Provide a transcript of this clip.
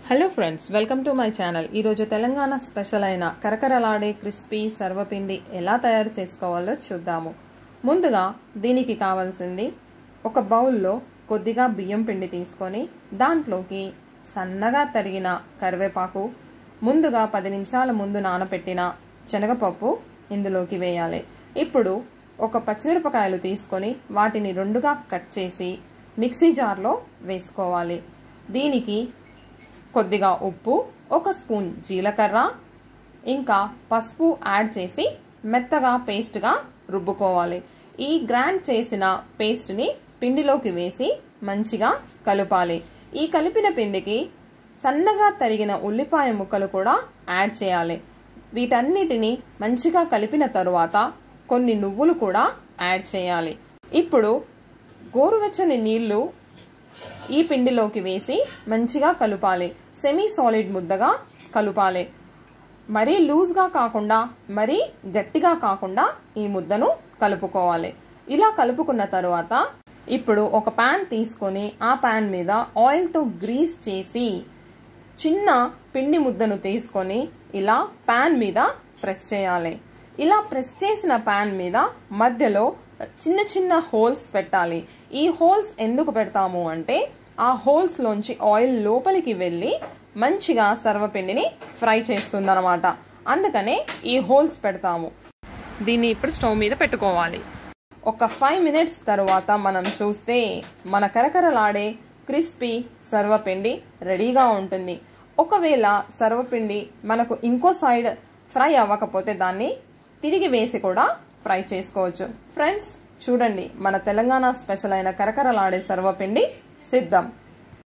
Hello friends, welcome to my channel. ఈరోజు Telangana special అయిన కరకరలాడే క్రిస్పీ సర్వపిండి ఎలా తయారు చేసుకోవాలో చూద్దాము. ముందుగా దీనికి కావాల్సింది ఒక బౌల్లో కొద్దిగా బియ్యం పిండి తీసుకొని దాంట్లోకి సన్నగా తరిగిన కరివేపాకు, ముందుగా 10 నిమిషాల ముందు నానబెట్టిన శనగపప్పు ఇందులోకి వేయాలి. ఇప్పుడు ఒక పచ్చిమిరపకాయలు తీసుకొని వాటిని 2గా కట్ చేసి మిక్సీ జార్లో వేసుకోవాలి. దీనికి కొద్దిగా ఉప్పు, 1 స్పూన్ జీలకర్ర, ఇంకా పసుపు యాడ్ చేసి మెత్తగా పేస్ట్గా రుబ్బుకోవాలి. ఈ గ్రైండ్ చేసిన పేస్ట్ని పిండిలోకి వేసి మంచిగా కలపాలి. ఈ కలిపిన పిండికి సన్నగా తరిగిన ఉల్లిపాయ ముక్కలు కూడా యాడ్ చేయాలి. వీటన్నిటిని మంచిగా కలిపిన తరువాత కొన్ని నువ్వులు కూడా యాడ్ చేయాలి. ఇప్పుడు గోరువెచ్చని నీళ్లు ఈ పిండిలోకి వేసి మంచిగా కలపాలి. సెమీ సాలిడ్ ముద్దగా కలపాలి. మరీ లూజ్గా కాకుండా మరీ గట్టిగా కాకుండా ఈ ముద్దను కలుపుకోవాలి. ఇలా కలుపుకున్న తరువాత ఇప్పుడు ఒక పాన్ తీసుకొని ఆ పాన్ మీద ఆయిల్తో గ్రీస్ చేసి చిన్న పిండి ముద్దను తీసుకొని ఇలా పాన్ మీద ప్రెస్ చేయాలి. ఇలా ప్రెస్ చేసిన పాన్ మీద మధ్యలో చిన్న చిన్న హోల్స్ పెట్టాలి. ఈ హోల్స్ ఎందుకు పెడతాము అంటే ఆ హోల్స్ లోంచి ఆయిల్ లోపలికి వెళ్ళి మంచిగా సర్వపిండిని ఫ్రై చేస్తుందన్నమాట. అందుకనే ఈ హోల్స్ పెడతాము. దీన్ని ఇప్పుడు స్టవ్ మీద పెట్టుకోవాలి. ఒక 5 మినిట్స్ తర్వాత మనం చూస్తే మన కరకరలాడే క్రిస్పీ సర్వపిండి రెడీగా ఉంటుంది. ఒకవేళ సర్వపిండి మనకు ఇంకో సైడ్ ఫ్రై అవ్వకపోతే దాన్ని తిరిగి వేసి కూడా ఫ్రై చేసుకోవచ్చు. ఫ్రెండ్స్ చూడండి, మన తెలంగాణ స్పెషల్ అయిన కరకరలాడే సర్వపిండి సిద్ధం.